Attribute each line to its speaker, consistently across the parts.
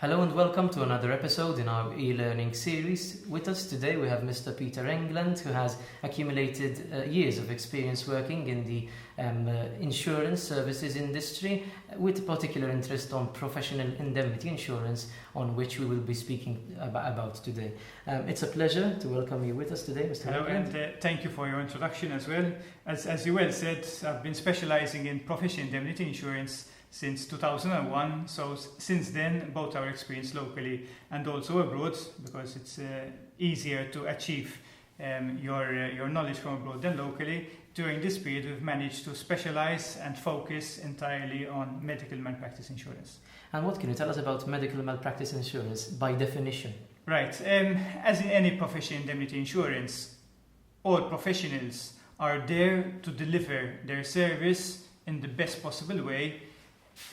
Speaker 1: Hello and welcome to another episode in our e-learning series. With us today we have Mr. Peter England, who has accumulated years of experience working in the insurance services industry, with a particular interest on professional indemnity insurance, on which we will be speaking about today. It's a pleasure to welcome you with us today, Mr.
Speaker 2: Hello,
Speaker 1: England.
Speaker 2: and thank you for your introduction as well. As you well said, I've been specializing in professional indemnity insurance since 2001, so since then both our experience locally and also abroad, because it's easier to achieve your knowledge from abroad than locally. During this period we've managed to specialize and focus entirely on medical malpractice insurance.
Speaker 1: And what can you tell us about medical malpractice insurance by definition?
Speaker 2: Right, as in any professional indemnity insurance, all professionals are there to deliver their service in the best possible way,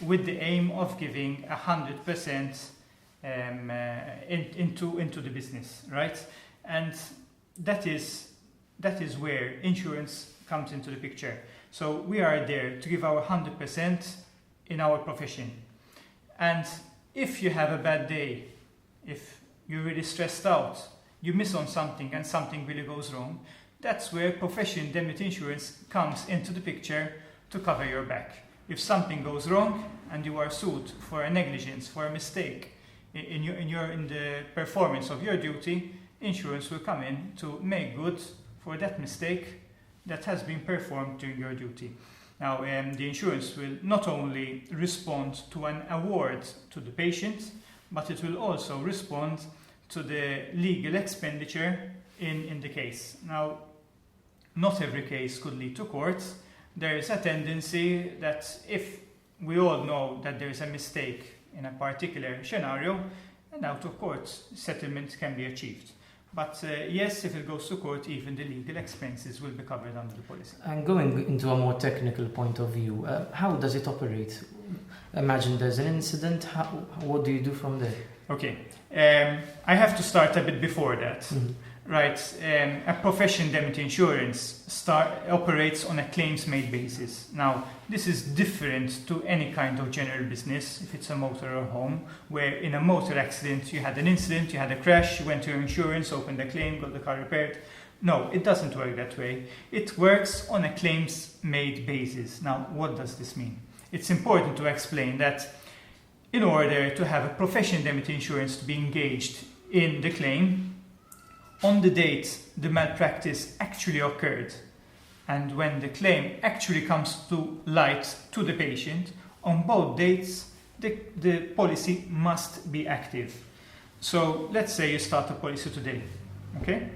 Speaker 2: with the aim of giving 100% into the business, right? And that is where insurance comes into the picture. So we are there to give our 100% in our profession. And if you have a bad day, if you're really stressed out, you miss on something and something really goes wrong, that's where professional indemnity insurance comes into the picture to cover your back. If something goes wrong and you are sued for a negligence, for a mistake in the performance of your duty, insurance will come in to make good for that mistake that has been performed during your duty. Now, the insurance will not only respond to an award to the patient, but it will also respond to the legal expenditure in the case. Now, not every case could lead to court. There is a tendency that if we all know that there is a mistake in a particular scenario, an out-of-court settlement can be achieved. But yes, if it goes to court, even the legal expenses will be covered under the policy.
Speaker 1: And going into a more technical point of view, how does it operate? Imagine there's an incident, what do you do from there?
Speaker 2: Okay, I have to start a bit before that. Mm-hmm. Right, a professional indemnity insurance operates on a claims-made basis. Now, this is different to any kind of general business, if it's a motor or home, where in a motor accident you had an incident, you had a crash, you went to your insurance, opened a claim, got the car repaired. No, it doesn't work that way. It works on a claims-made basis. Now, what does this mean? It's important to explain that in order to have a professional indemnity insurance to be engaged in the claim, on the date the malpractice actually occurred and when the claim actually comes to light to the patient, on both dates the policy must be active. So let's say you start a policy today, okay?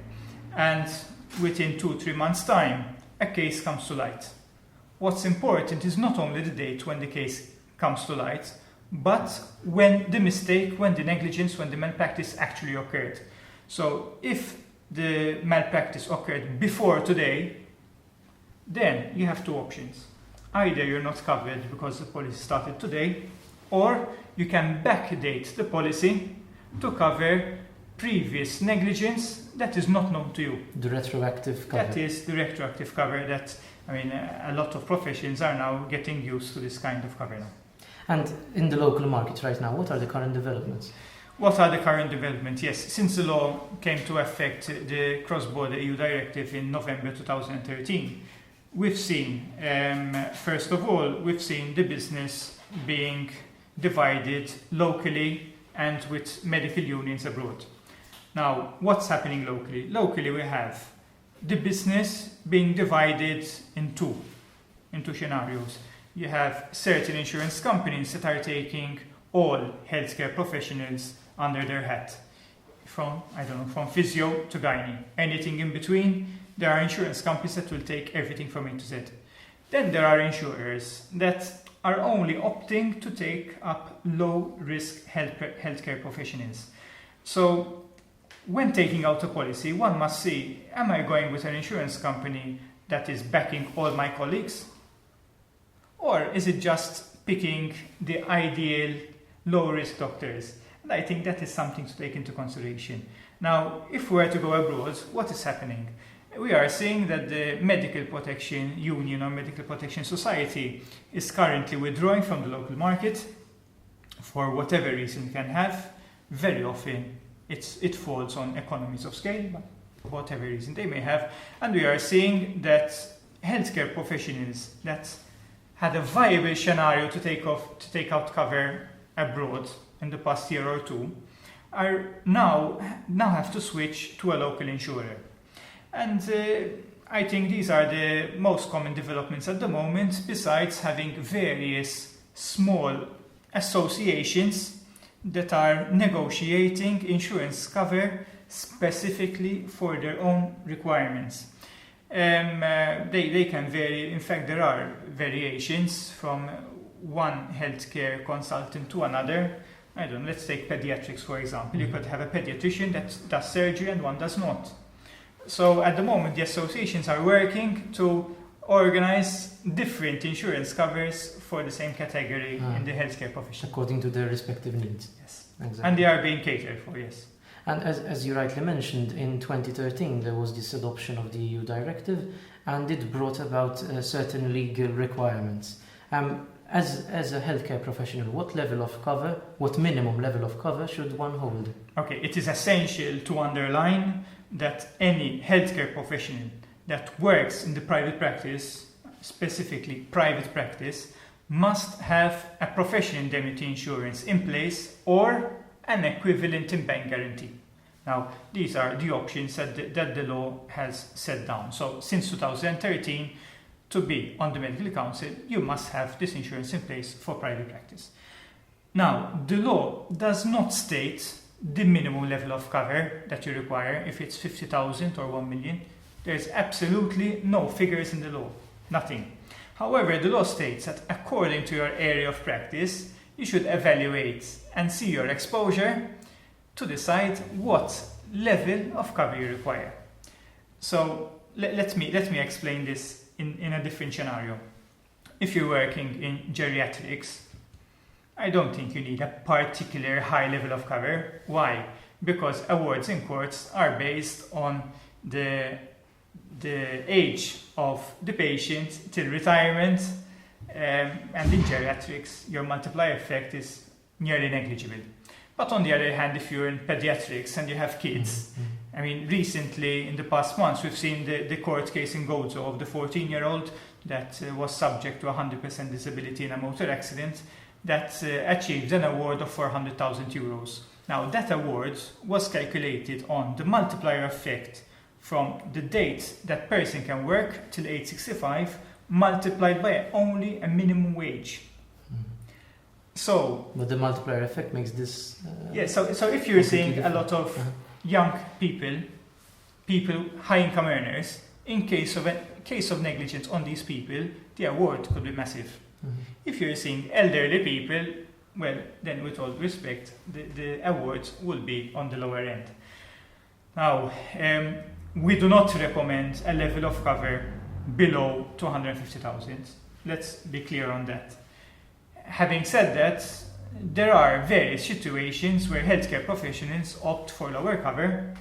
Speaker 2: And within 2-3 months' time a case comes to light. What's important is not only the date when the case comes to light, but when the mistake, when the negligence, when the malpractice actually occurred. So if the malpractice occurred before today, then you have two options. Either you're not covered because the policy started today, or you can backdate the policy to cover previous negligence that is not known to you.
Speaker 1: The retroactive cover.
Speaker 2: That is the retroactive cover that, a lot of professions are now getting used to this kind of cover now.
Speaker 1: And in the local market right now, what are the current developments?
Speaker 2: What are the current developments? Yes, since the law came to effect, the cross-border EU directive in November 2013, we've seen, first of all, we've seen the business being divided locally and with medical unions abroad. Now, what's happening locally? Locally, we have the business being divided into scenarios. You have certain insurance companies that are taking all healthcare professionals under their hat, from physio to gynae, anything in between. There are insurance companies that will take everything from A to Z. Then there are insurers that are only opting to take up low-risk healthcare professionals. So when taking out a policy, one must see, am I going with an insurance company that is backing all my colleagues? Or is it just picking the ideal low-risk doctors? And I think that is something to take into consideration. Now, if we were to go abroad, what is happening? We are seeing that the Medical Protection Union or Medical Protection Society is currently withdrawing from the local market for whatever reason can have, very often it falls on economies of scale, but for whatever reason they may have. And we are seeing that healthcare professionals that had a viable scenario to take out cover abroad in the past year or two are now have to switch to a local insurer. And I think these are the most common developments at the moment, besides having various small associations that are negotiating insurance cover specifically for their own requirements. They can vary. In fact, there are variations from one healthcare consultant to another. I don't know, let's take pediatrics, for example. You could have a pediatrician that does surgery and one does not. So at the moment, the associations are working to organize different insurance covers for the same category in the healthcare profession.
Speaker 1: According to their respective needs.
Speaker 2: Yes.
Speaker 1: Exactly.
Speaker 2: And they are being catered for, yes.
Speaker 1: And as you rightly mentioned, in 2013 there was this adoption of the EU directive, and it brought about certain legal requirements. As a healthcare professional, what minimum level of cover should one hold?
Speaker 2: Okay, it is essential to underline that any healthcare professional that works in the private practice, specifically private practice, must have a professional indemnity insurance in place or an equivalent in bank guarantee. Now, these are the options that the law has set down. So, since 2013, to be on the medical council, you must have this insurance in place for private practice. Now, the law does not state the minimum level of cover that you require, if it's 50,000 or 1 million. There's absolutely no figures in the law, nothing. However, the law states that according to your area of practice, you should evaluate and see your exposure to decide what level of cover you require. So let me explain this in a different scenario. If you're working in geriatrics, I don't think you need a particular high level of cover. Why? Because awards in courts are based on the age of the patient till retirement, and in geriatrics your multiplier effect is nearly negligible. But on the other hand, if you're in pediatrics and you have kids, I mean, recently in the past months we've seen the court case in Gozo of the 14-year-old that was subject to 100% disability in a motor accident that achieved an award of 400,000 euros. Now that award was calculated on the multiplier effect from the date that person can work till age 65 multiplied by only a minimum wage. So,
Speaker 1: but the multiplier effect makes this.
Speaker 2: So if you're seeing a lot of young people, high income earners, in case of negligence on these people, the award could be massive. If you're seeing elderly people, well, then with all respect, the awards will be on the lower end. Now, we do not recommend a level of cover below 250,000. Let's be clear on that. Having said that, there are various situations where healthcare professionals opt for lower cover,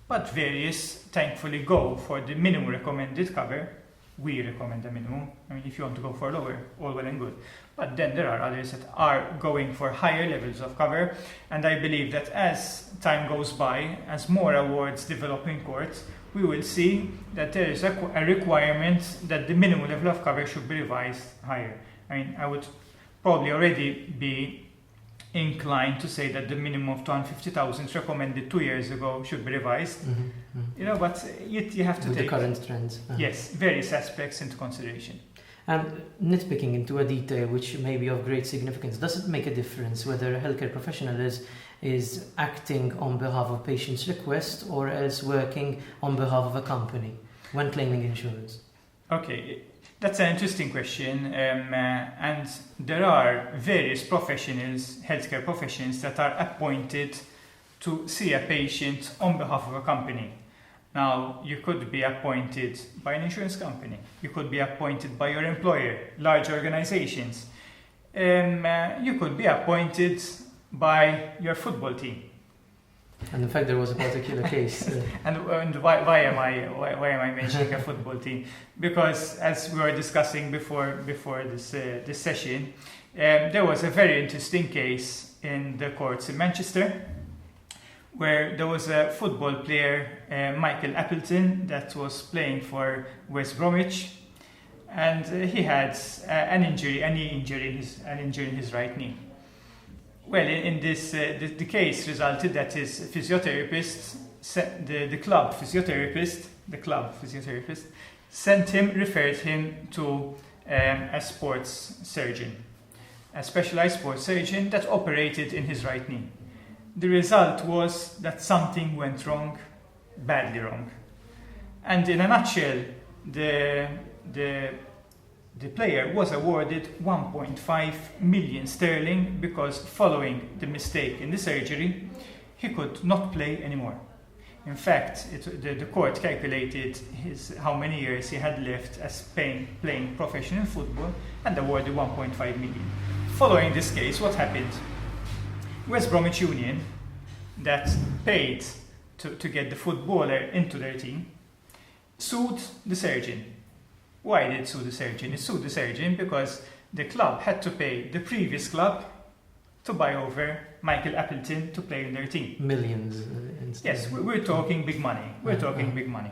Speaker 2: but various thankfully go for the minimum recommended cover. We recommend a minimum. I mean, if you want to go for lower, all well and good. But then there are others that are going for higher levels of cover, and I believe that as time goes by, as more awards develop in courts, we will see that there is a requirement that the minimum level of cover should be revised higher. I mean, I would probably already be inclined to say that the minimum of 250,000 recommended 2 years ago should be revised. You know, but you have to
Speaker 1: with
Speaker 2: take
Speaker 1: the current trends.
Speaker 2: Yes, various aspects into consideration.
Speaker 1: And nitpicking into a detail which may be of great significance, does it make a difference whether a healthcare professional is acting on behalf of patient's request or else working on behalf of a company when claiming insurance?
Speaker 2: Okay, that's an interesting question, and there are various professionals, healthcare professionals, that are appointed to see a patient on behalf of a company. Now, you could be appointed by an insurance company. You could be appointed by your employer, large organizations. You could be appointed by your football team.
Speaker 1: And in fact, there was a particular case.
Speaker 2: And why am I mentioning a football team? Because as we were discussing before this session, There was a very interesting case in the courts in Manchester where there was a football player, Michael Appleton, that was playing for West Bromwich, and he had an injury in his right knee. Well, in this, the case resulted that his physiotherapist, the club physiotherapist, referred him to a sports surgeon, a specialized sports surgeon that operated in his right knee. The result was that something went wrong, badly wrong. And in a nutshell, the player was awarded 1.5 million sterling because following the mistake in the surgery, he could not play anymore. In fact, the court calculated how many years he had left as playing professional football and awarded 1.5 million. Following this case, what happened? West Bromwich Union, that paid to get the footballer into their team, sued the surgeon. Why did it sue the surgeon? It sued the surgeon because the club had to pay the previous club to buy over Michael Appleton to play in their team.
Speaker 1: Millions.
Speaker 2: Yes, we're talking big money. We're talking big money.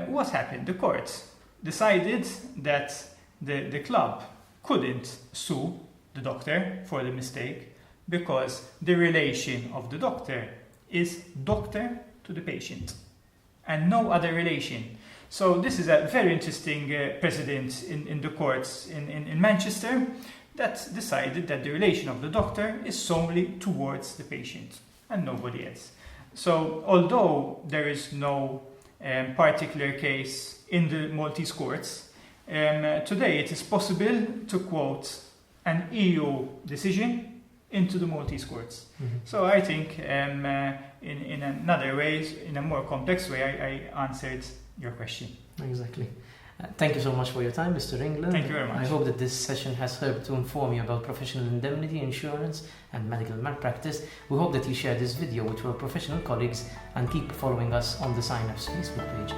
Speaker 2: What happened? The court decided that the club couldn't sue the doctor for the mistake because the relation of the doctor is doctor to the patient and no other relation. So this is a very interesting precedent in the courts in Manchester that decided that the relation of the doctor is solely towards the patient and nobody else. So although there is no particular case in the Maltese courts, today it is possible to quote an EU decision into the Maltese courts. Mm-hmm. So I think in another way, in a more complex way, I answered your question.
Speaker 1: Exactly. Thank you so much for your time, Mr. England.
Speaker 2: Thank you very much.
Speaker 1: I hope that this session has helped to inform you about professional indemnity, insurance and medical malpractice. We hope that you share this video with your professional colleagues and keep following us on the Synapse Facebook page.